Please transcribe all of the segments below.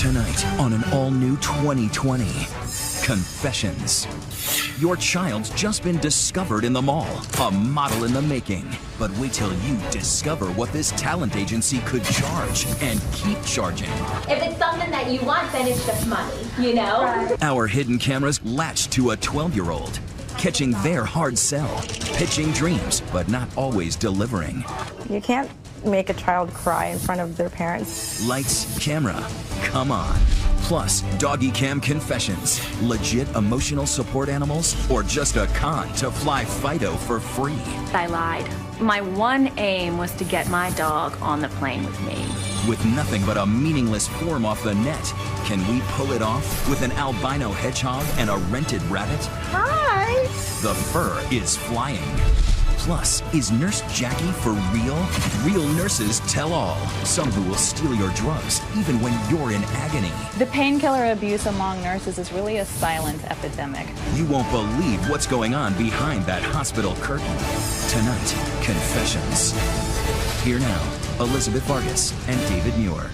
Tonight on an all-new 2020, Confessions. Your child's just been discovered in the mall, a model in the making. But wait till you discover what this talent agency could charge and keep charging. If it's something that you want, then it's just money, you know? Right. Our hidden cameras latch to a 12-year-old, catching their hard sell, pitching dreams, but not always delivering. You can't make a child cry in front of their parents. Lights, camera, come on. Plus, doggy cam confessions, legit emotional support animals, or just a con to fly Fido for free. I lied. My one aim was to get my dog on the plane with me. With nothing but a meaningless form off the net, can we pull it off with an albino hedgehog and a rented rabbit? Hi! The fur is flying. Plus, is Nurse Jackie for real? Real nurses tell all. Some who will steal your drugs, even when you're in agony. The painkiller abuse among nurses is really a silent epidemic. You won't believe what's going on behind that hospital curtain. Tonight, Confessions. Here now, Elizabeth Vargas and David Muir.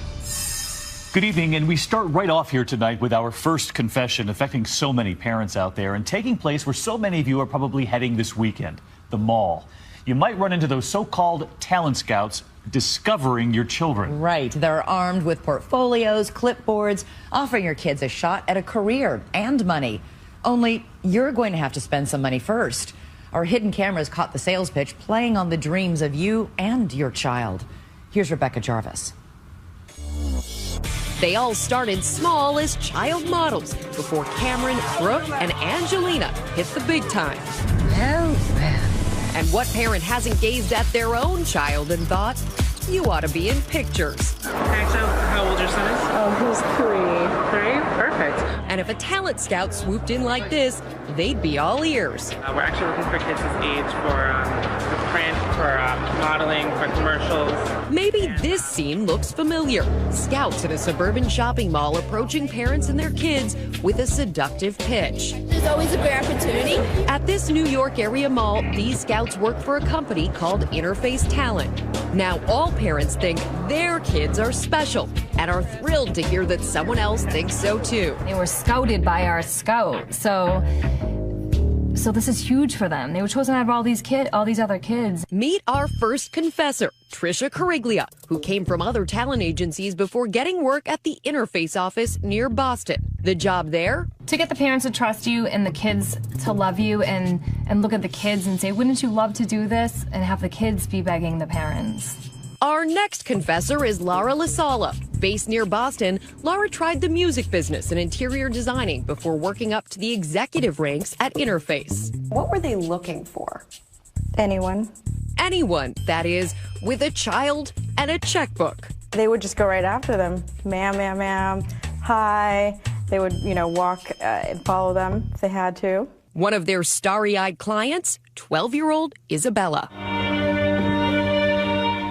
Good evening, and we start right off here tonight with our first confession affecting so many parents out there and taking place where so many of you are probably heading this weekend. The mall. You might run into those so-called talent scouts discovering your children. Right. They're armed with portfolios, clipboards, offering your kids a shot at a career and money. Only you're going to have to spend some money first. Our hidden cameras caught the sales pitch playing on the dreams of you and your child. Here's Rebecca Jarvis. They all started small as child models before Cameron, Brooke, and Angelina hit the big time. Oh, man. And what parent hasn't gazed at their own child and thought, you ought to be in pictures? Actually, how old your son is? Oh, he's 3. 3? Perfect. And if a talent scout swooped in like this, they'd be all ears. We're actually looking for kids this age for print, for modeling, for commercials. Maybe this scene looks familiar. Scouts at a suburban shopping mall approaching parents and their kids with a seductive pitch. There's always a great opportunity. At this New York area mall, these scouts work for a company called Interface Talent. Now all parents think their kids are special and are thrilled to hear that someone else thinks so too. They were scouted by our scout, so this is huge for them. They were chosen out of all these other kids. Meet our first confessor, Trisha Cariglia, who came from other talent agencies before getting work at the Interface office near Boston. The job there? To get the parents to trust you and the kids to love you and look at the kids and say, wouldn't you love to do this? And have the kids be begging the parents. Our next confessor is Laura Lasala. Based near Boston, Laura tried the music business and interior designing before working up to the executive ranks at Interface. What were they looking for? Anyone. Anyone, that is, with a child and a checkbook. They would just go right after them. Ma'am, ma'am, ma'am, hi. They would, walk and follow them if they had to. One of their starry-eyed clients, 12-year-old Isabella.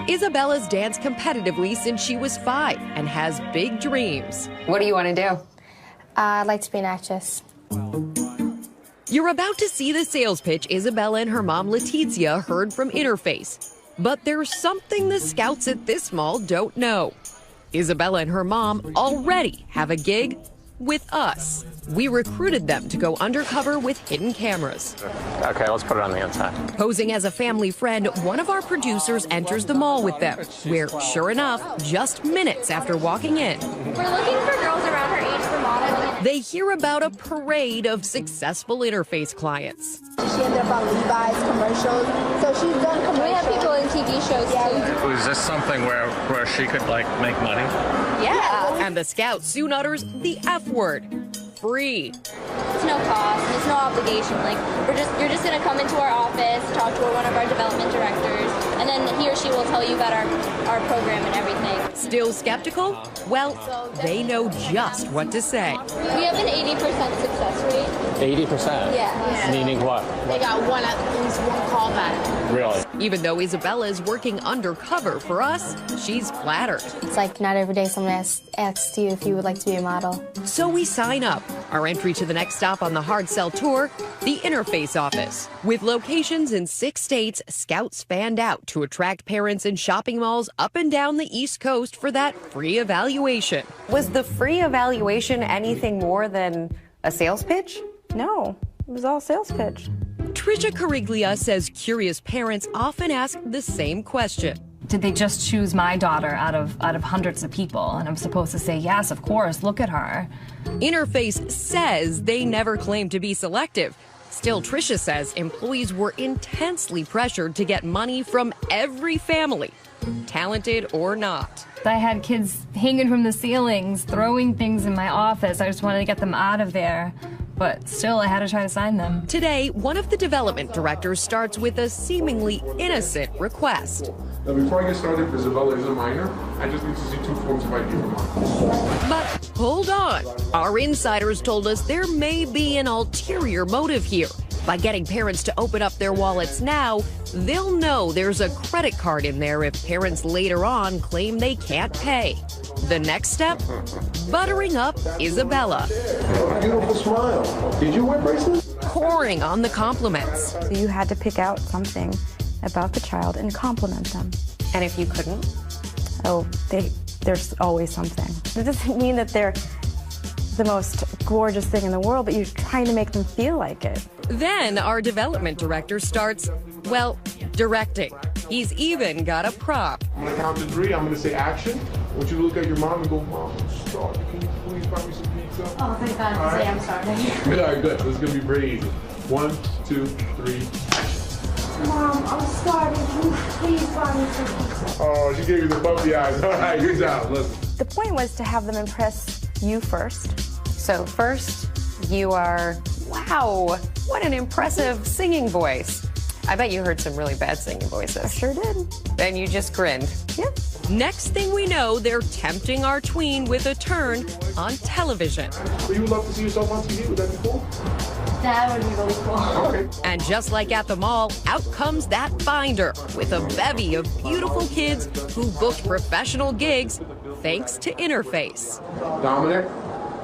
Isabella's danced competitively since she was 5 and has big dreams. What do you want to do? I'd like to be an actress. You're about to see the sales pitch Isabella and her mom Letizia heard from Interface. But there's something the scouts at this mall don't know. Isabella and her mom already have a gig with us. We recruited them to go undercover with hidden cameras. Okay, let's put it on the inside. Posing as a family friend, one of our producers enters the mall with them, where, sure enough, just minutes after walking in, We're looking for girls around her age for modeling. they hear about a parade of successful Interface clients. She ended up on Levi's commercials, so she's done commercials. We have people in TV shows too. Was this something where she could, make money? Yeah. And the scout soon utters the F word. Free. It's no cost, it's no obligation. You're just gonna come into our office, talk to one of our development directors, and then he or she will tell you about our program and everything. Still skeptical? Well, they know just what to say. We have an 80% success rate. 80%? Yeah. Meaning what? They got at least one call back. Really? Even though Isabella is working undercover for us, she's flattered. It's like not every day someone asks you if you would like to be a model. So we sign up. Our entry to the next stop on the hard sell tour, the Interface office. With locations in 6 states, Scouts fanned out to attract parents in shopping malls up and down the East Coast for that free evaluation. Was the free evaluation anything more than a sales pitch? No, it was all sales pitch. Trisha Cariglia says curious parents often ask the same question. Did they just choose my daughter out of hundreds of people? And I'm supposed to say, yes, of course, look at her. Interface says they never claimed to be selective. Still, Trisha says employees were intensely pressured to get money from every family, talented or not. I had kids hanging from the ceilings, throwing things in my office. I just wanted to get them out of there. But still, I had to try to sign them. Today, one of the development directors starts with a seemingly innocent request. Now, before I get started, Isabella is a minor. I just need to see 2 forms of ID from her. But hold on. Our insiders told us there may be an ulterior motive here. By getting parents to open up their wallets now, they'll know there's a credit card in there if parents later on claim they can't pay. The next step? Buttering up Isabella. Beautiful smile. Did you wear bracelets? Pouring on the compliments. So you had to pick out something about the child and compliment them. And if you couldn't? Oh, there's always something. It doesn't mean that they're the most gorgeous thing in the world, but you're trying to make them feel like it. Then our development director starts, well, directing. He's even got a prop. I'm gonna count to 3. I'm gonna say action. I want you to look at your mom and go, Mom, stop. Can you please buy me some pizza? Oh, thank God. All right. I'm sorry. Yeah, good. This is gonna be pretty easy. 1, 2, 3, action. Mom, I'm sorry. Can you please buy me some pizza? Oh, she gave you the puppy eyes. All right, good job. Listen. The point was to have them impress you first. So first, you are, wow, what an impressive singing voice. I bet you heard some really bad singing voices. I sure did. And you just grinned. Yeah. Next thing we know, they're tempting our tween with a turn on television. So you would love to see yourself on TV? Would that be cool? That would be really cool. Okay. And just like at the mall, out comes that finder with a bevy of beautiful kids who booked professional gigs thanks to Interface. Dominic,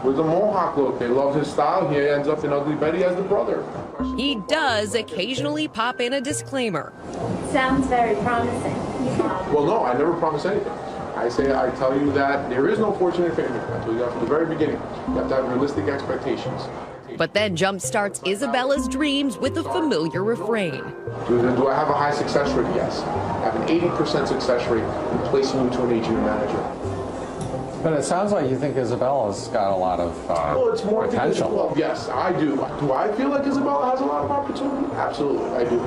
with the mohawk look. They love his style. He ends up in Ugly Betty as the brother. He does occasionally pop in a disclaimer. Sounds very promising. Well, no, I never promise anything. I tell you that there is no fortune in family. I told you that from the very beginning. You have to have realistic expectations. But then jumpstarts Isabella's dreams with a familiar refrain. Do I have a high success rate? Yes. I have an 80% success rate in placing you to an agent or manager. But it sounds like you think Isabella's got a lot of well, it's more potential. Yes, I do. Do I feel like Isabella has a lot of opportunity? Absolutely, I do.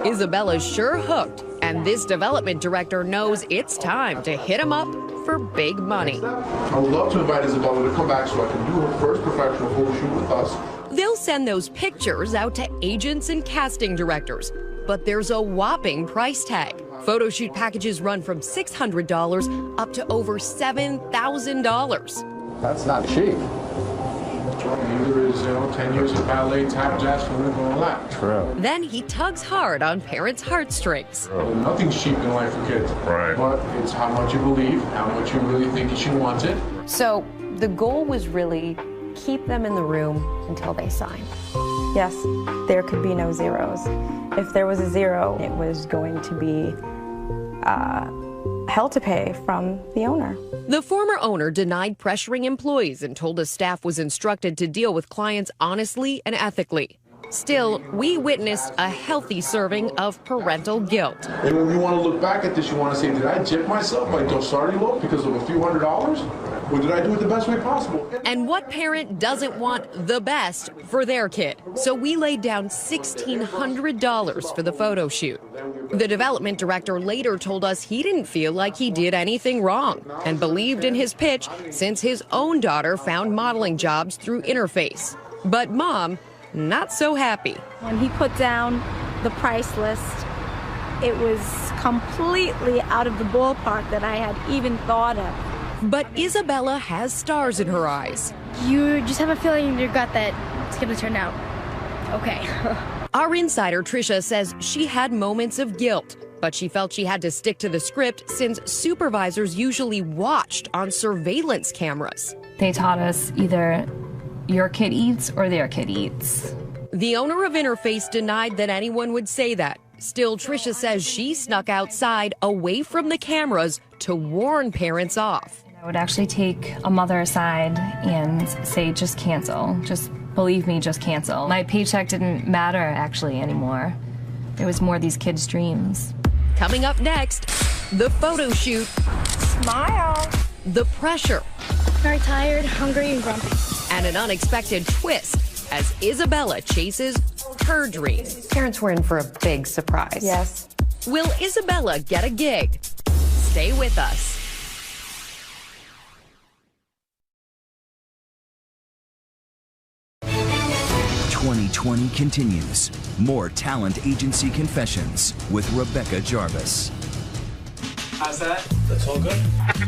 Isabella's sure hooked, and this development director knows it's time to hit him up for big money. I would love to invite Isabella to come back so I can do her first professional photo shoot with us. They'll send those pictures out to agents and casting directors, but there's a whopping price tag. Photo shoot packages run from $600 up to over $7,000. That's not cheap. Neither is 10 years of ballet, tap, jazz, flamenco, and all that. True. Then he tugs hard on parents' heartstrings. Well, nothing's cheap in life for kids. Right. But it's how much you believe, how much you really think she wants it. So the goal was really keep them in the room until they sign. Yes, there could be no zeros. If there was a zero, it was going to be hell to pay from the owner. The former owner denied pressuring employees and told us staff was instructed to deal with clients honestly and ethically. Still, we witnessed a healthy serving of parental guilt. And when you want to look back at this, you want to say, did I jip myself by starting low because of a few $100s? Or did I do it the best way possible? And what parent doesn't want the best for their kid? So we laid down $1,600 for the photo shoot. The development director later told us he didn't feel like he did anything wrong and believed in his pitch since his own daughter found modeling jobs through Interface. But Mom, not so happy. When he put down the price list, it was completely out of the ballpark that I had even thought of. But Isabella has stars in her eyes. You just have a feeling in your gut that it's going to turn out okay. Our insider, Trisha, says she had moments of guilt, But she felt she had to stick to the script since supervisors usually watched on surveillance cameras. They taught us either your kid eats or their kid eats. The owner of Interface denied that anyone would say that. Still, Tricia says she snuck outside away from the cameras to warn parents off. I would actually take a mother aside and say, just cancel. Just believe me, just cancel. My paycheck didn't matter actually anymore. It was more these kids' dreams. Coming up next, the photo shoot. Smile. The pressure. Very tired, hungry, and grumpy. And an unexpected twist as Isabella chases her dreams. Parents were in for a big surprise. Yes. Will Isabella get a gig? Stay with us. "2020 continues. More Talent Agency Confessions with Rebecca Jarvis. How's that? That's all good?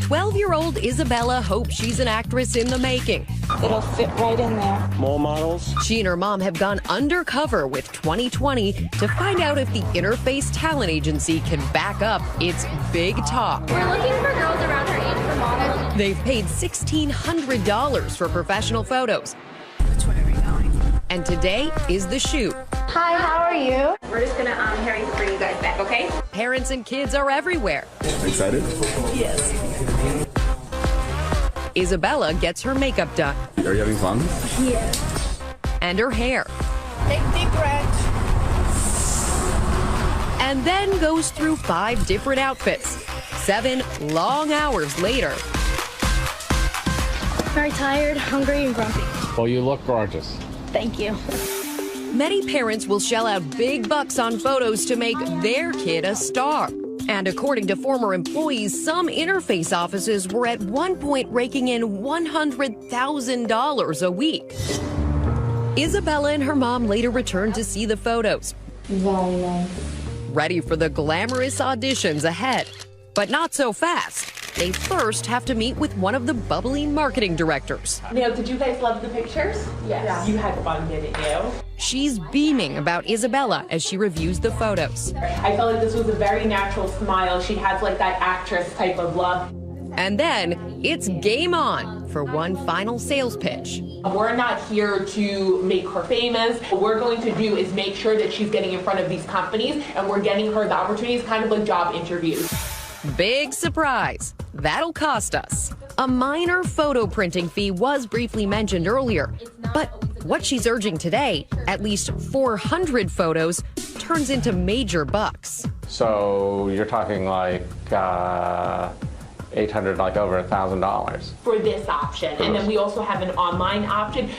12-year-old Isabella hopes she's an actress in the making. It'll fit right in there. More models? She and her mom have gone undercover with 2020 to find out if the Interface Talent Agency can back up its big talk. We're looking for girls around her age for modeling. They've paid $1,600 for professional photos. And today is the shoot. Hi, how are you? We're just gonna hurry to bring you guys back, okay? Parents and kids are everywhere. Excited? Yes. Isabella gets her makeup done. Are you having fun? Yes. And her hair. Take deep breath. And then goes through 5 different outfits. 7 long hours later. Very tired, hungry, and grumpy. Well, you look gorgeous. Thank you. Many parents will shell out big bucks on photos to make their kid a star. And according to former employees, some Interface offices were at one point raking in $100,000 a week. Isabella and her mom later returned to see the photos. Very nice. Ready for the glamorous auditions ahead. But not so fast. They first have to meet with one of the bubbly marketing directors. Now, did you guys love the pictures? Yes. Yeah. You had fun, didn't you? She's beaming about Isabella as she reviews the photos. I felt like this was a very natural smile. She has like that actress type of look. And then it's game on for one final sales pitch. We're not here to make her famous. What we're going to do is make sure that she's getting in front of these companies and we're getting her the opportunities, kind of like job interviews. Big surprise. That'll cost us. A minor photo printing fee was briefly mentioned earlier, but what she's urging today, at least 400 photos, turns into major bucks. So you're talking like 800, like over $1,000. For this option. And then we also have an online option.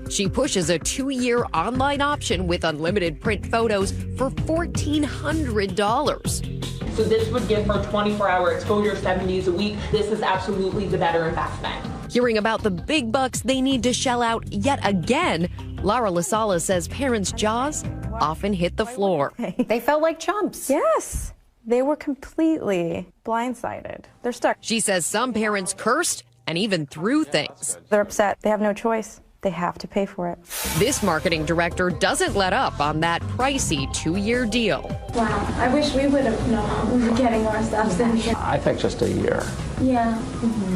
She pushes a 2-year online option with unlimited print photos for $1,400. So this would give her 24-hour exposure, 7 days a week. This is absolutely the better investment. Hearing about the big bucks they need to shell out yet again, Lara Lasala says parents' jaws often hit the floor. They felt like chumps. Yes. They were completely blindsided. They're stuck. She says some parents cursed and even threw things. They're upset. They have no choice. They have to pay for it. This marketing director doesn't let up on that pricey 2-year deal. Wow, I wish we would have known we were getting ourselves in here. I think just a year. Yeah,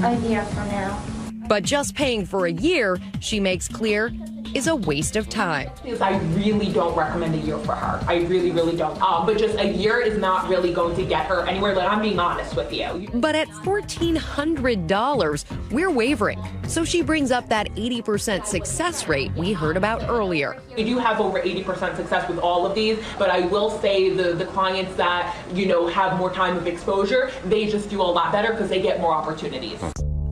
a year from now. But just paying for a year, she makes clear, is a waste of time. I really don't recommend a year for her. I really, really don't. But just a year is not really going to get her anywhere. Like, I'm being honest with you. But at $1,400, we're wavering. So she brings up that 80% success rate we heard about earlier. We do have over 80% success with all of these, but I will say the clients that, have more time of exposure, they just do a lot better because they get more opportunities.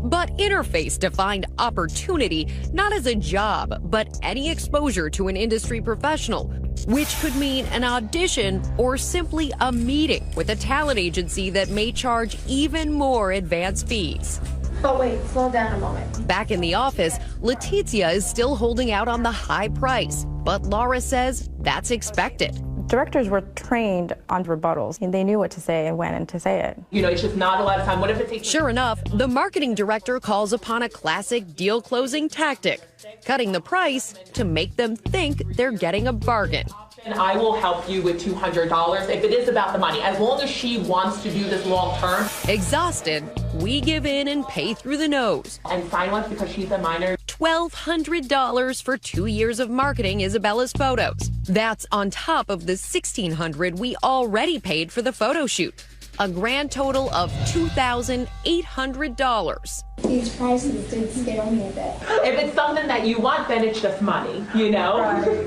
But Interface defined opportunity not as a job, but any exposure to an industry professional, which could mean an audition or simply a meeting with a talent agency that may charge even more advance fees. But wait, slow down a moment. Back in the office, Letizia is still holding out on the high price, but Laura says that's expected. Directors were trained on rebuttals, and they knew what to say and when to say it. It's just not a lot of time. What if it takes... Sure enough, the marketing director calls upon a classic deal-closing tactic, cutting the price to make them think they're getting a bargain. And I will help you with $200 if it is about the money, as long as she wants to do this long term. Exhausted, we give in and pay through the nose. And silence because she's a minor. $1,200 for 2 years of marketing Isabella's photos. That's on top of the $1,600 we already paid for the photo shoot. A grand total of $2,800. These prices did scare me a bit. If it's something that you want, then it's just money, you know? Right.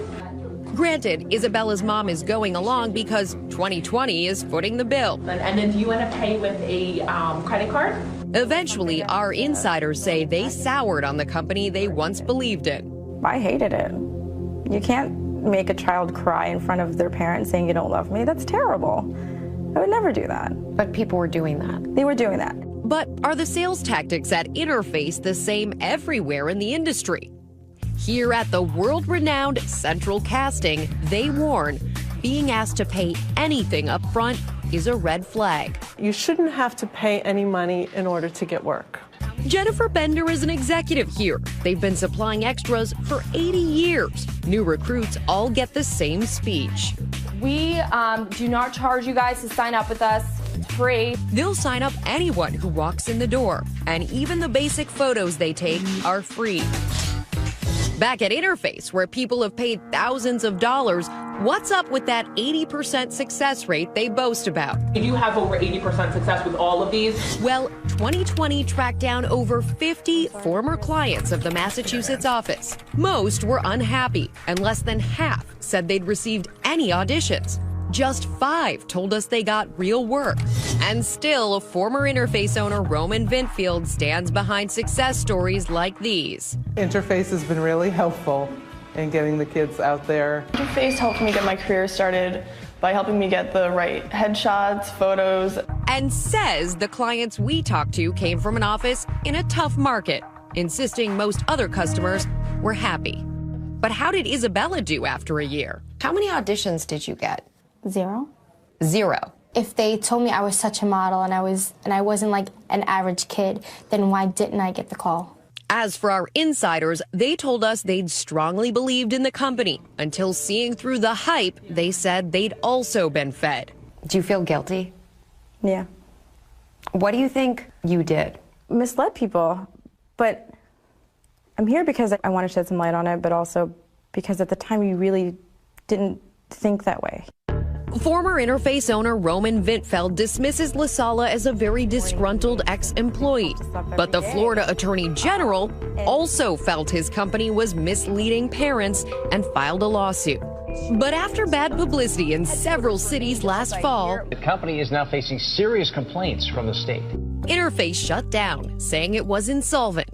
Granted, Isabella's mom is going along because 2020 is footing the bill. And then do you want to pay with a credit card? Eventually, our insiders say they soured on the company they once believed in. I hated it. You can't make a child cry in front of their parents saying you don't love me. That's terrible. I would never do that. But people were doing that. They were doing that. But are the sales tactics at Interface the same everywhere in the industry? Here at the world-renowned Central Casting, they warn being asked to pay anything up front is a red flag. You shouldn't have to pay any money in order to get work. Jennifer Bender is an executive here. They've been supplying extras for 80 years. New recruits all get the same speech. We do not charge you guys to sign up with us. It's free. They'll sign up anyone who walks in the door, and even the basic photos they take are free. Back at Interface, where people have paid thousands of dollars, what's up with that 80% success rate they boast about? You have over 80% success with all of these. Well, 2020 tracked down over 50 former clients of the Massachusetts office. Most were unhappy, and less than half said they'd received any auditions. Just 5 told us they got real work. And still, former Interface owner Roman Vintfield stands behind success stories like these. Interface has been really helpful in getting the kids out there. Interface helped me get my career started by helping me get the right headshots, photos. And says the clients we talked to came from an office in a tough market, insisting most other customers were happy. But how did Isabella do after a year? How many auditions did you get? 0. 0. If they told me I was such a model and I wasn't like an average kid, then why didn't I get the call? As for our insiders, they told us they'd strongly believed in the company until seeing through the hype, they said they'd also been fed. Do you feel guilty? Yeah. What do you think you did? Misled people. But I'm here because I want to shed some light on it, but also because at the time you really didn't think that way. Former Interface owner Roman Vintfeld dismisses LaSala as a very disgruntled ex-employee. But the Florida Attorney General also felt his company was misleading parents and filed a lawsuit. But after bad publicity in several cities last fall, the company is now facing serious complaints from the state. Interface shut down, saying it was insolvent.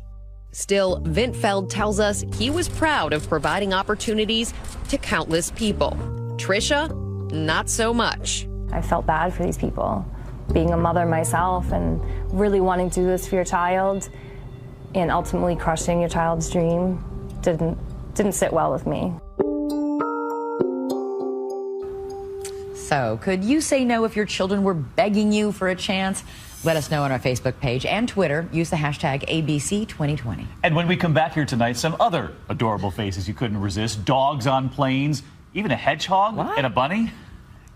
Still, Vintfeld tells us he was proud of providing opportunities to countless people. Trisha, not so much. I felt bad for these people. Being a mother myself and really wanting to do this for your child and ultimately crushing your child's dream didn't sit well with me. So, could you say no if your children were begging you for a chance? Let us know on our Facebook page and Twitter. Use the hashtag ABC2020. And when we come back here tonight, some other adorable faces you couldn't resist. Dogs on planes, even a hedgehog and a bunny.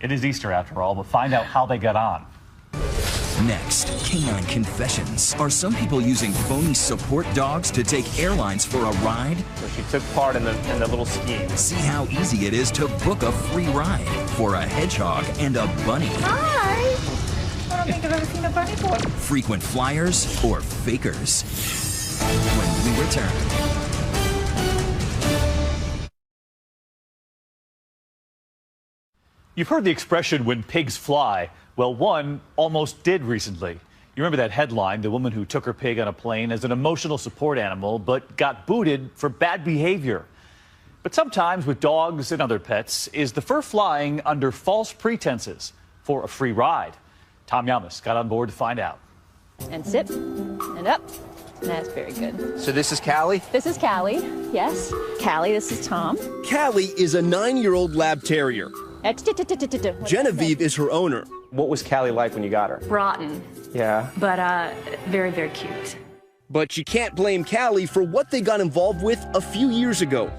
It is Easter after all, but find out how they got on. Next, Canine Confessions. Are some people using phony support dogs to take airlines for a ride? So she took part in the little scheme. See how easy it is to book a free ride for a hedgehog and a bunny. Hi! I don't think I've ever seen a bunny before. Frequent flyers or fakers? When we return. You've heard the expression, when pigs fly. Well, one almost did recently. You remember that headline, the woman who took her pig on a plane as an emotional support animal, but got booted for bad behavior. But sometimes with dogs and other pets, is the fur flying under false pretenses for a free ride? Tom Yamas got on board to find out. And sit, and up. That's very good. So this is Callie? This is Callie, yes. Callie, this is Tom. Callie is a 9-year-old lab terrier. Genevieve is her owner. What was Callie like when you got her? Rotten, Yeah. but very, very cute. But you can't blame Callie for what they got involved with a few years ago.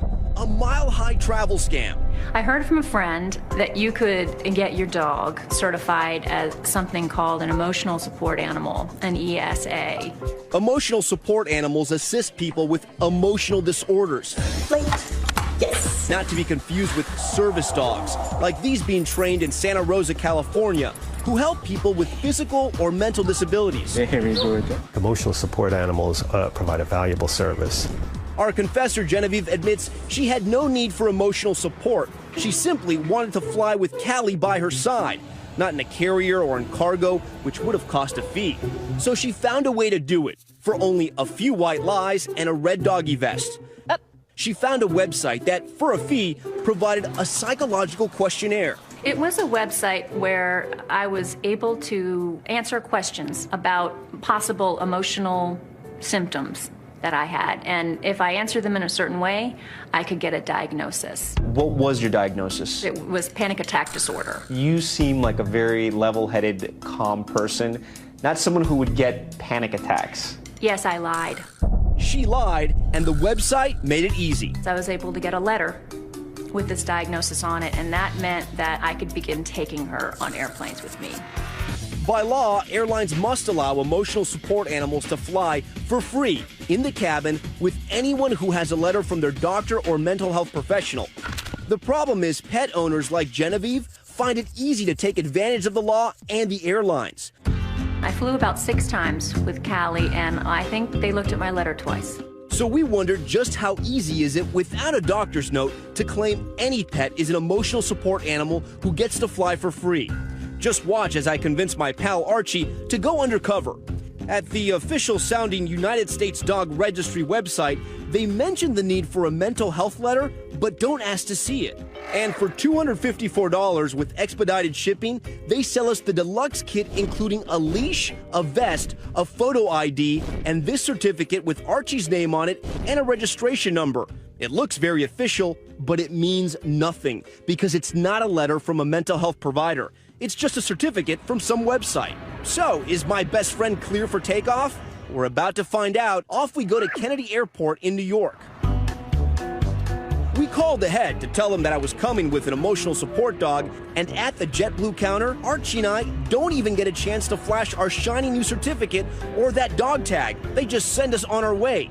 a mile-high travel scam. I heard from a friend that you could get your dog certified as something called an emotional support animal, an ESA. Emotional support animals assist people with emotional disorders. Yes. Not to be confused with service dogs, like these being trained in Santa Rosa, California, who help people with physical or mental disabilities. Very good. Emotional support animals provide a valuable service. Our confessor, Genevieve, admits she had no need for emotional support. She simply wanted to fly with Callie by her side, not in a carrier or in cargo, which would have cost a fee. So she found a way to do it for only a few white lies and a red doggy vest. She found a website that, for a fee, provided a psychological questionnaire. It was a website where I was able to answer questions about possible emotional symptoms that I had. And if I answered them in a certain way, I could get a diagnosis. What was your diagnosis? It was panic attack disorder. You seem like a very level-headed, calm person, not someone who would get panic attacks. Yes, I lied. She lied, and the website made it easy. So I was able to get a letter with this diagnosis on it, and that meant that I could begin taking her on airplanes with me. By law, airlines must allow emotional support animals to fly for free in the cabin with anyone who has a letter from their doctor or mental health professional. The problem is pet owners like Genevieve find it easy to take advantage of the law and the airlines. I flew about 6 times with Callie, and I think they looked at my letter twice. So we wondered just how easy is it without a doctor's note to claim any pet is an emotional support animal who gets to fly for free. Just watch as I convince my pal Archie to go undercover. At the official sounding United States Dog Registry website, they mention the need for a mental health letter, but don't ask to see it. And for $254 with expedited shipping, they sell us the deluxe kit including a leash, a vest, a photo ID, and this certificate with Archie's name on it and a registration number. It looks very official, but it means nothing because it's not a letter from a mental health provider. It's just a certificate from some website. So, is my best friend clear for takeoff? We're about to find out. Off we go to Kennedy Airport in New York. We called ahead to tell him that I was coming with an emotional support dog, and at the JetBlue counter, Archie and I don't even get a chance to flash our shiny new certificate or that dog tag. They just send us on our way.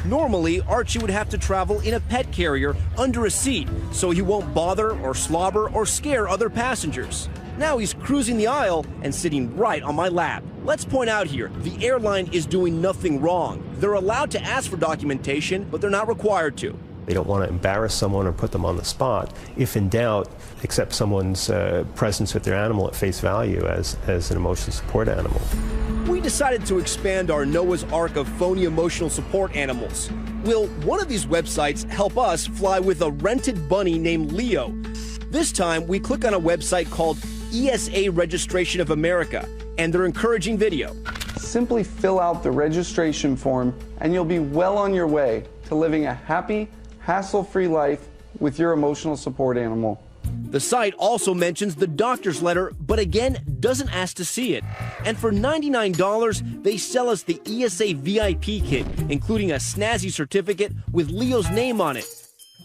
Normally, Archie would have to travel in a pet carrier under a seat so he won't bother or slobber or scare other passengers. Now he's cruising the aisle and sitting right on my lap. Let's point out here, the airline is doing nothing wrong. They're allowed to ask for documentation, but they're not required to. They don't want to embarrass someone or put them on the spot. If in doubt, accept someone's presence with their animal at face value as an emotional support animal. We decided to expand our Noah's Ark of phony emotional support animals. Will one of these websites help us fly with a rented bunny named Leo? This time, we click on a website called ESA Registration of America, and they're encouraging video. Simply fill out the registration form, and you'll be well on your way to living a happy, hassle-free life with your emotional support animal. The site also mentions the doctor's letter, but again, doesn't ask to see it. And for $99, they sell us the ESA VIP kit, including a snazzy certificate with Leo's name on it.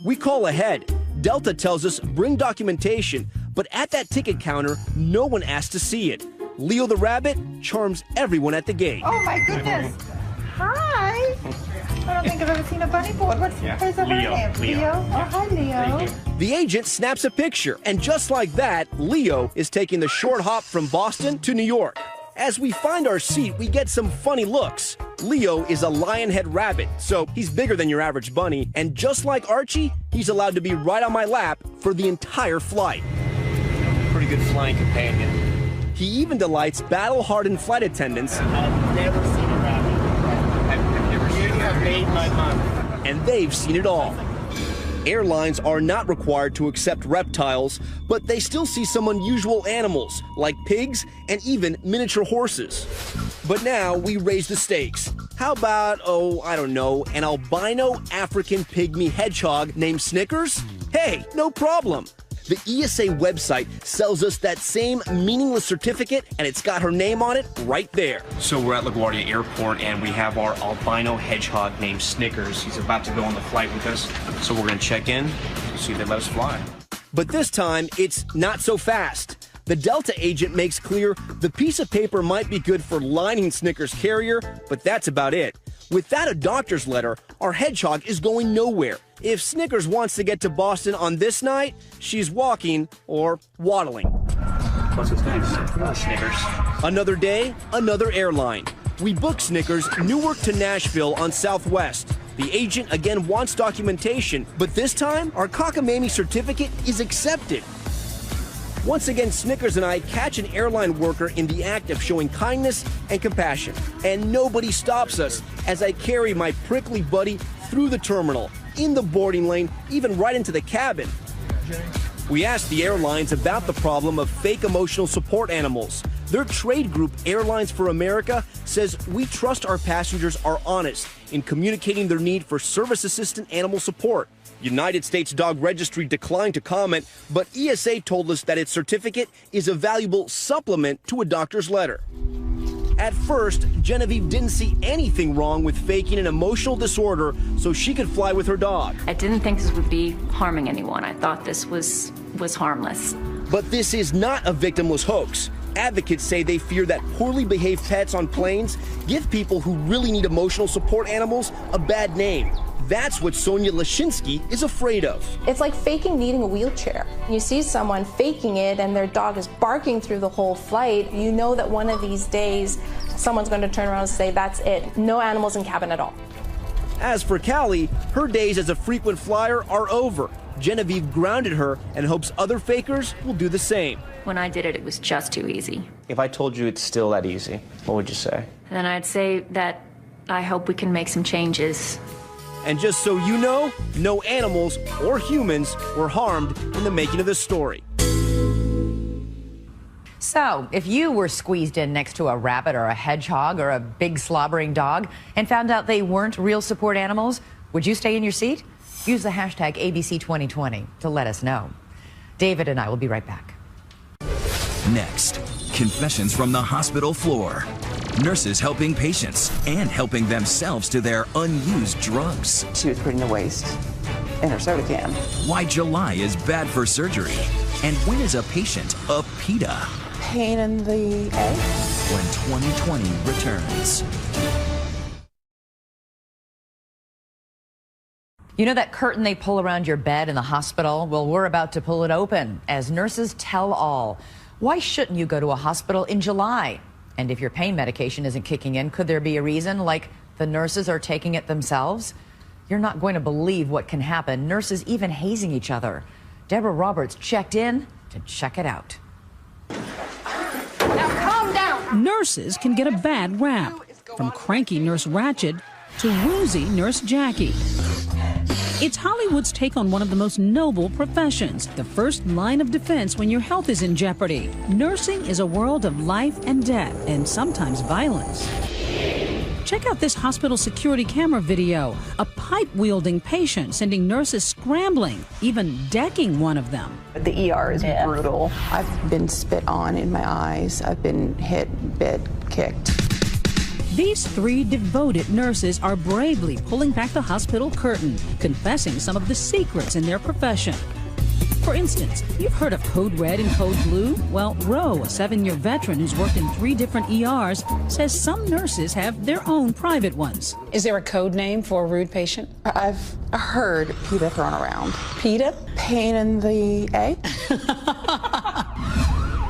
We call ahead. Delta tells us bring documentation, but at that ticket counter, no one asks to see it. Leo the rabbit charms everyone at the gate. Oh my goodness. Hi. I don't think I've ever seen a bunny board. What's her name? Leo. Oh, hi, Leo. The agent snaps a picture, and just like that, Leo is taking the short hop from Boston to New York. As we find our seat, we get some funny looks. Leo is a lionhead rabbit, so he's bigger than your average bunny, and just like Archie, he's allowed to be right on my lap for the entire flight. Pretty good flying companion. He even delights battle-hardened flight attendants. I've never seen a rabbit. I've never seen a rabbit. Made my month. And they've seen it all. Airlines are not required to accept reptiles, but they still see some unusual animals, like pigs and even miniature horses. But now we raise the stakes. How about, I don't know, an albino African pygmy hedgehog named Snickers? Hey, no problem. the ESA website sells us that same meaningless certificate, and it's got her name on it right there. So we're at LaGuardia Airport, and we have our albino hedgehog named Snickers. He's about to go on the flight with us, so we're going to check in to see if they let us fly. But this time, it's not so fast. The Delta agent makes clear the piece of paper might be good for lining Snickers' carrier, but that's about it. Without a doctor's letter, our hedgehog is going nowhere. If Snickers wants to get to Boston on this night, she's walking or waddling. What's his name? Snickers. Another day, another airline. We booked Snickers Newark to Nashville on Southwest. The agent again wants documentation, but this time our cockamamie certificate is accepted. Once again, Snickers and I catch an airline worker in the act of showing kindness and compassion. And nobody stops us as I carry my prickly buddy through the terminal, in the boarding lane, even right into the cabin. We asked the airlines about the problem of fake emotional support animals. Their trade group, Airlines for America, says we trust our passengers are honest in communicating their need for service assistant animal support. United States Dog Registry declined to comment, but ESA told us that its certificate is a valuable supplement to a doctor's letter. At first, Genevieve didn't see anything wrong with faking an emotional disorder so she could fly with her dog. I didn't think this would be harming anyone. I thought this was harmless. But this is not a victimless hoax. Advocates say they fear that poorly behaved pets on planes give people who really need emotional support animals a bad name. That's what Sonia Lashinsky is afraid of. It's like faking needing a wheelchair. You see someone faking it and their dog is barking through the whole flight. You know that one of these days someone's going to turn around and say, that's it. No animals in cabin at all. As for Callie, her days as a frequent flyer are over. Genevieve grounded her and hopes other fakers will do the same. When I did it, it was just too easy. If I told you it's still that easy, what would you say? Then I'd say that I hope we can make some changes. And just so you know, no animals or humans were harmed in the making of this story. So, if you were squeezed in next to a rabbit or a hedgehog or a big slobbering dog and found out they weren't real support animals, would you stay in your seat? Use the hashtag ABC2020 to let us know. David and I will be right back. Next, confessions from the hospital floor. Nurses helping patients and helping themselves to their unused drugs. She was putting the waste in her soda can. Why July is bad for surgery. And when is a patient a PETA? Pain in the egg? When 2020 returns. You know that curtain they pull around your bed in the hospital? Well, we're about to pull it open as nurses tell all. Why shouldn't you go to a hospital in July? And if your pain medication isn't kicking in, could there be a reason, like the nurses are taking it themselves? You're not going to believe what can happen. Nurses even hazing each other. Deborah Roberts checked in to check it out. Now calm down. Nurses can get a bad rap, from cranky Nurse Ratched to woozy Nurse Jackie. It's Hollywood's take on one of the most noble professions, the first line of defense when your health is in jeopardy. Nursing is a world of life and death, and sometimes violence. Check out this hospital security camera video. A pipe-wielding patient sending nurses scrambling, even decking one of them. The ER is brutal. I've been spit on in my eyes. I've been hit, bit, kicked. These three devoted nurses are bravely pulling back the hospital curtain, confessing some of the secrets in their profession. For instance, you've heard of Code Red and Code Blue? Well, Roe, a 7-year veteran who's worked in 3 different ERs, says some nurses have their own private ones. Is there a code name for a rude patient? I've heard PETA thrown around. PETA? Pain in the egg?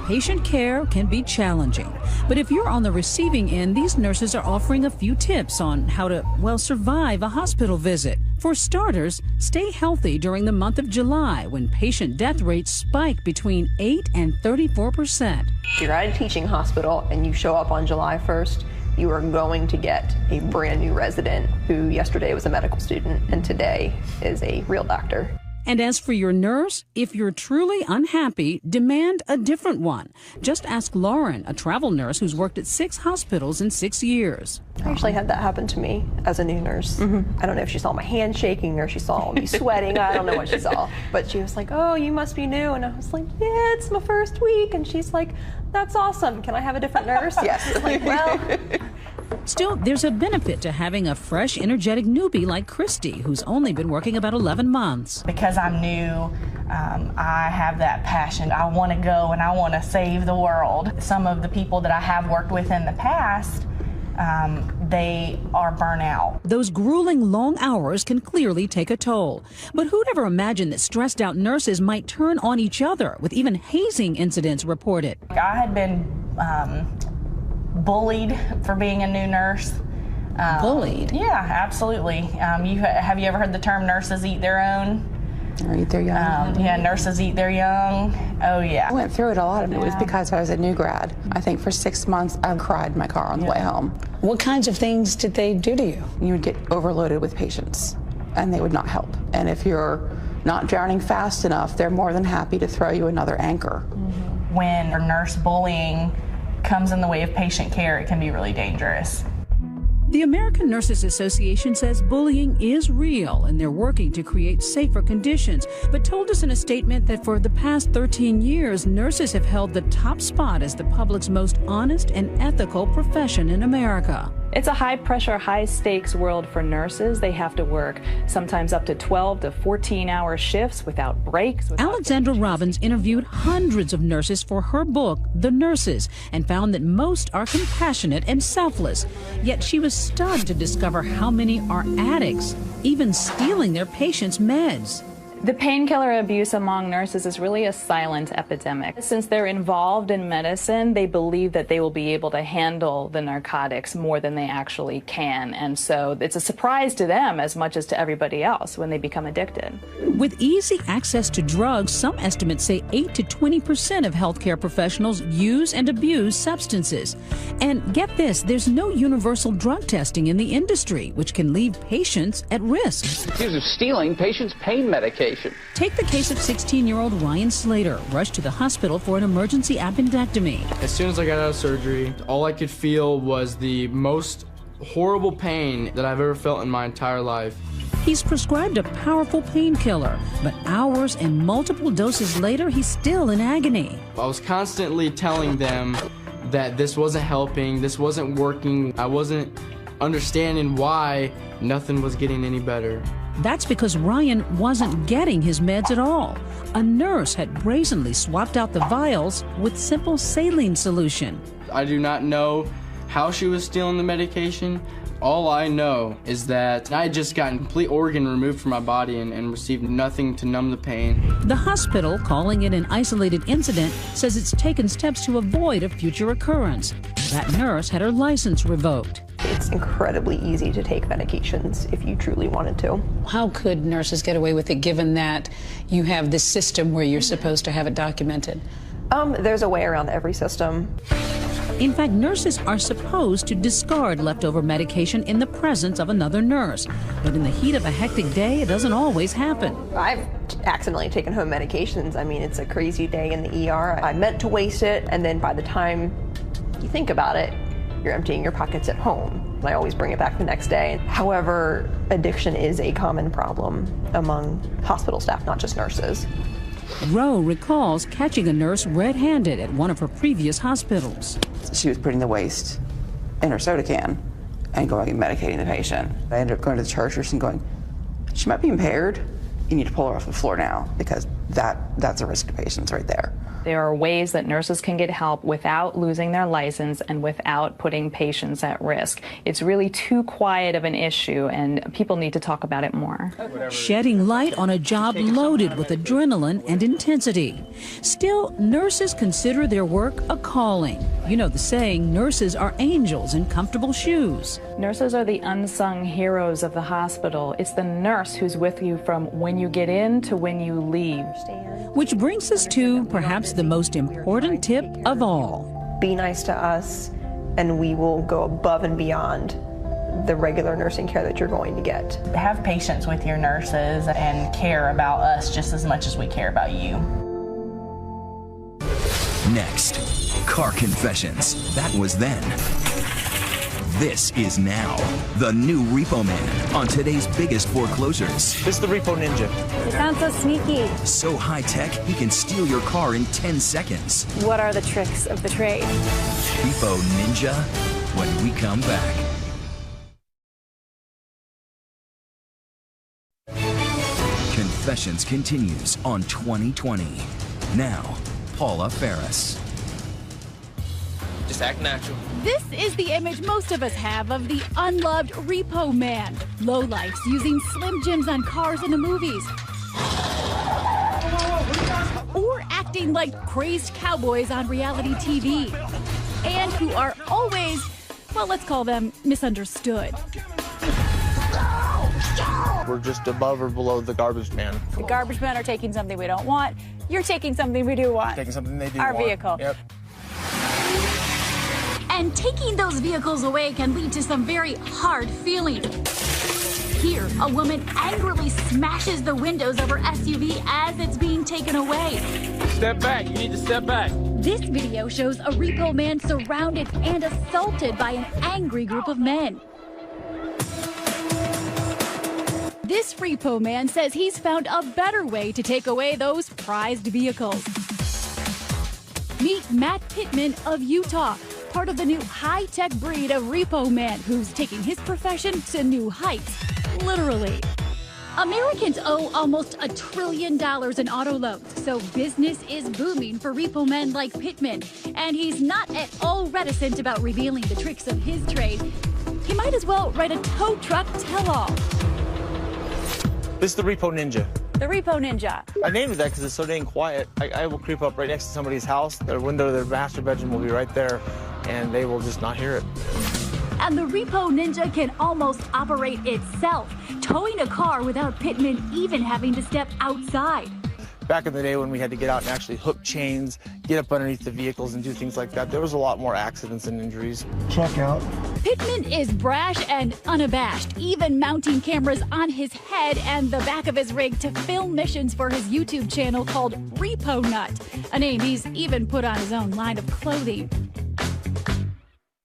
Patient care can be challenging, but if you're on the receiving end, these nurses are offering a few tips on how to, well, survive a hospital visit. For starters, stay healthy during the month of July when patient death rates spike between 8 and 34%. If you're at a teaching hospital and you show up on July 1st, you are going to get a brand new resident who yesterday was a medical student and today is a real doctor. And as for your nurse, if you're truly unhappy, demand a different one. Just ask Lauren, a travel nurse who's worked at 6 hospitals in 6 years. I actually had that happen to me as a new nurse. I don't know if she saw my hand shaking or she saw me sweating. I don't know what she saw. But she was like, oh, you must be new. And I was like, yeah, it's my first week. And she's like, that's awesome. Can I have a different nurse? Yes. Like, well. Still, there's a benefit to having a fresh, energetic newbie like Christy, who's only been working about 11 months. Because I'm new, I have that passion. I want to go and I want to save the world. Some of the people that I have worked with in the past, they are burnt out. Those grueling long hours can clearly take a toll. But who'd ever imagined that stressed out nurses might turn on each other, with even hazing incidents reported? I had been bullied for being a new nurse. Bullied? Yeah, absolutely. Have you ever heard the term nurses eat their own? Or eat their young. Yeah, nurses eat their young. Oh, yeah. I went through it a lot, and it was because I was a new grad. I think for 6 months, I cried in my car on the way home. What kinds of things did they do to you? You would get overloaded with patients, and they would not help. And if you're not drowning fast enough, they're more than happy to throw you another anchor. When nurse bullying comes in the way of patient care, it can be really dangerous. The American Nurses Association says bullying is real and they're working to create safer conditions, but told us in a statement that for the past 13 years, nurses have held the top spot as the public's most honest and ethical profession in America. It's a high-pressure, high-stakes world for nurses. They have to work sometimes up to 12 to 14-hour shifts without breaks. Alexandra Robbins interviewed hundreds of nurses for her book, The Nurses, and found that most are compassionate and selfless. Yet she was stunned to discover how many are addicts, even stealing their patients' meds. The painkiller abuse among nurses is really a silent epidemic. Since they're involved in medicine, they believe that they will be able to handle the narcotics more than they actually can. And so it's a surprise to them as much as to everybody else when they become addicted. With easy access to drugs, some estimates say 8 to 20% of healthcare professionals use and abuse substances. And get this, there's no universal drug testing in the industry, which can leave patients at risk. Accused of stealing patients' pain medication. Take the case of 16-year-old Ryan Slater, rushed to the hospital for an emergency appendectomy. As soon as I got out of surgery, all I could feel was the most horrible pain that I've ever felt in my entire life. He's prescribed a powerful painkiller, but hours and multiple doses later, he's still in agony. I was constantly telling them that this wasn't helping, this wasn't working. I wasn't understanding why nothing was getting any better. That's because Ryan wasn't getting his meds at all. A nurse had brazenly swapped out the vials with simple saline solution. I do not know how she was stealing the medication. All I know is that I had just gotten complete organ removed from my body and received nothing to numb the pain. The hospital, calling it an isolated incident, says it's taken steps to avoid a future occurrence. That nurse had her license revoked. It's incredibly easy to take medications if you truly wanted to. How could nurses get away with it given that you have this system where you're supposed to have it documented? There's a way around every system. In fact, nurses are supposed to discard leftover medication in the presence of another nurse. But in the heat of a hectic day, it doesn't always happen. I've accidentally taken home medications. I mean, it's a crazy day in the ER. I meant to waste it, and then by the time you think about it, you're emptying your pockets at home. I always bring it back the next day. However, addiction is a common problem among hospital staff, not just nurses. Roe recalls catching a nurse red-handed at one of her previous hospitals. She was putting the waste in her soda can and going and medicating the patient. I ended up going to the charge nurse and going, she might be impaired. You need to pull her off the floor now because that's a risk to patients right there. There are ways that nurses can get help without losing their license and without putting patients at risk. It's really too quiet of an issue, and people need to talk about it more. Shedding light on a job loaded with adrenaline and intensity. Still, nurses consider their work a calling. You know the saying, nurses are angels in comfortable shoes. Nurses are the unsung heroes of the hospital. It's the nurse who's with you from when you get in to when you leave. Which brings us to perhaps the most important tip of all. Be nice to us, and we will go above and beyond the regular nursing care that you're going to get. Have patience with your nurses and care about us just as much as we care about you. Next, car confessions. That was then. This is now. The new Repo Man on today's biggest foreclosures. This is the Repo Ninja. It sounds so sneaky. So high tech, he can steal your car in 10 seconds. What are the tricks of the trade? Repo Ninja, when we come back. Confessions continues on 2020. Now, Paula Ferris. Just act natural. This is the image most of us have of the unloved Repo Man. Lowlifes using Slim Jims on cars in the movies. Or acting like crazed cowboys on reality TV. And who are always, well, let's call them misunderstood. We're just above or below the garbage man. The garbage men are taking something we don't want. You're taking something we do want. Taking something they do Our want. vehicle. Yep. And taking those vehicles away can lead to some very hard feelings. Here, a woman angrily smashes the windows of her SUV as it's being taken away. Step back. You need to step back. This video shows a Repo Man surrounded and assaulted by an angry group of men. This Repo Man says he's found a better way to take away those prized vehicles. Meet Matt Pittman of Utah, part of the new high-tech breed of Repo Man who's taking his profession to new heights, literally. Americans owe almost $1 trillion in auto loans, so business is booming for Repo Men like Pittman, and he's not at all reticent about revealing the tricks of his trade. He might as well write a tow truck tell-all. This is the Repo Ninja. The Repo Ninja. I named it that because it's so dang quiet. I will creep up right next to somebody's house. Their window, their master bedroom will be right there, and they will just not hear it. And the Repo Ninja can almost operate itself, towing a car without Pittman even having to step outside. Back in the day when we had to get out and actually hook chains, get up underneath the vehicles and do things like that, there was a lot more accidents and injuries. Check out. Pittman is brash and unabashed, even mounting cameras on his head and the back of his rig to film missions for his YouTube channel called Repo Nut, a name he's even put on his own line of clothing.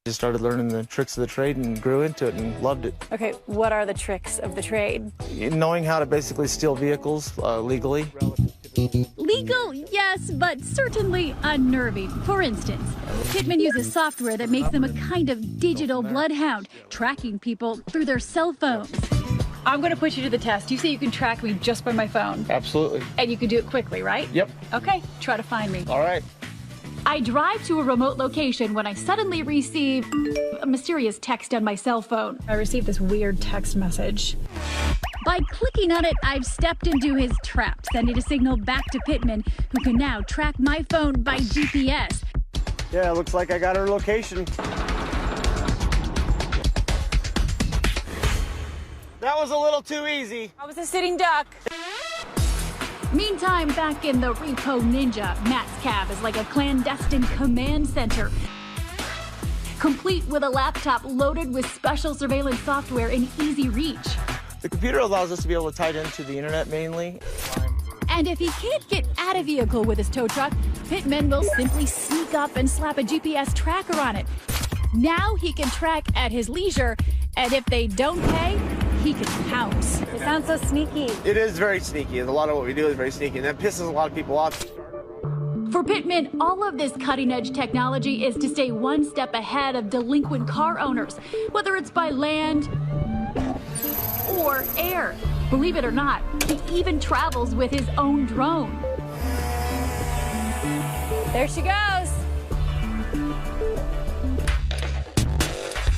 Just started learning the tricks of the trade and grew into it and loved it. Okay, what are the tricks of the trade? Knowing how to basically steal vehicles legally. Legal, yes, but certainly unnerving. For instance, Pittman uses software that makes them a kind of digital bloodhound, tracking people through their cell phones. I'm going to put you to the test. You say you can track me just by my phone. Absolutely. And you can do it quickly, right? Yep. Okay, try to find me. All right. I drive to a remote location when I suddenly receive a mysterious text on my cell phone. I received this weird text message. By clicking on it, I've stepped into his trap, sending a signal back to Pittman, who can now track my phone by GPS. Yeah, looks like I got her location. That was a little too easy. I was a sitting duck. Meantime, back in the Repo Ninja, Matt's cab is like a clandestine command center, complete with a laptop loaded with special surveillance software in easy reach. The computer allows us to be able to tie it into the internet mainly. And if he can't get at a vehicle with his tow truck, Pittman will simply sneak up and slap a GPS tracker on it. Now he can track at his leisure, and if they don't pay, he can pounce. It sounds so sneaky. It is very sneaky. A lot of what we do is very sneaky, and that pisses a lot of people off. For Pittman, all of this cutting-edge technology is to stay one step ahead of delinquent car owners, whether it's by land or air. Believe it or not, he even travels with his own drone. There she goes.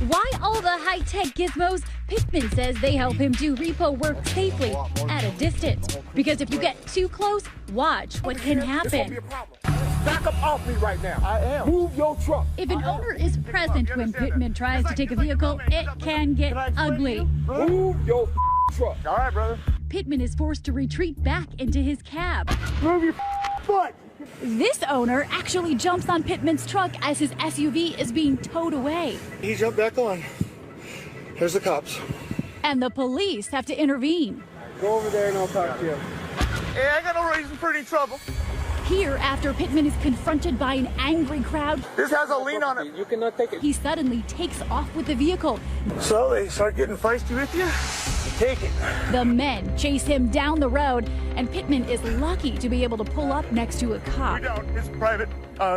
Why all the high-tech gizmos? Pittman says they help him do repo work safely at a distance. Because if you get too close, watch what can happen. Back up off me right now. I am. Move your truck. If an owner is present when Pittman tries to take a vehicle, it can get ugly. Move your truck. All right, brother. Pittman is forced to retreat back into his cab. Move your foot. This owner actually jumps on Pittman's truck as his SUV is being towed away. He jumped back on. Here's the cops. And the police have to intervene. Go over there and I'll talk to you. Hey, I got no reason for any trouble. Here, after Pittman is confronted by an angry crowd, This has a lien on it. You cannot take it. he suddenly takes off with the vehicle. So they start getting feisty with you? Take it. The men chase him down the road, and Pittman is lucky to be able to pull up next to a cop. We don't. It's private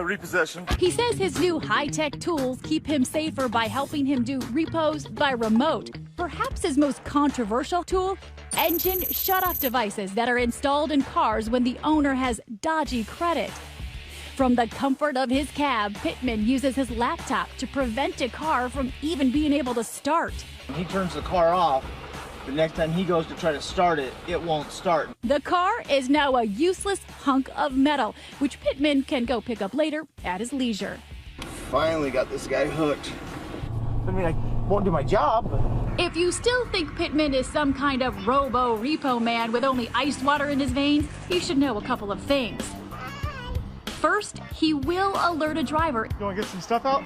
repossession. He says his new high-tech tools keep him safer by helping him do repos by remote. Perhaps his most controversial tool, engine shut-off devices that are installed in cars when the owner has dodgy credit. From the comfort of his cab, Pittman uses his laptop to prevent a car from even being able to start. When he turns the car off, the next time he goes to try to start it, it won't start. The car is now a useless hunk of metal, which Pittman can go pick up later at his leisure. Finally got this guy hooked. I mean, I won't do my job, but... If you still think Pittman is some kind of robo-repo man with only ice water in his veins, you should know a couple of things. First, he will alert a driver. You want to get some stuff out?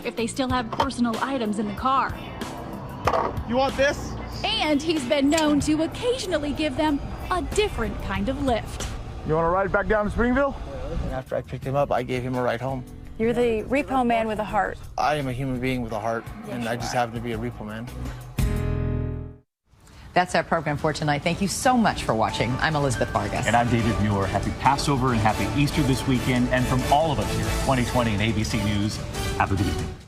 If they still have personal items in the car. You want this? And he's been known to occasionally give them a different kind of lift. You want to ride back down to Springville? And after I picked him up, I gave him a ride home. You're the repo man with a heart. I am a human being with a heart, and I just happen to be a repo man. That's our program for tonight. Thank you so much for watching. I'm Elizabeth Vargas. And I'm David Muir. Happy Passover and happy Easter this weekend. And from all of us here at 2020 and ABC News, have a good evening.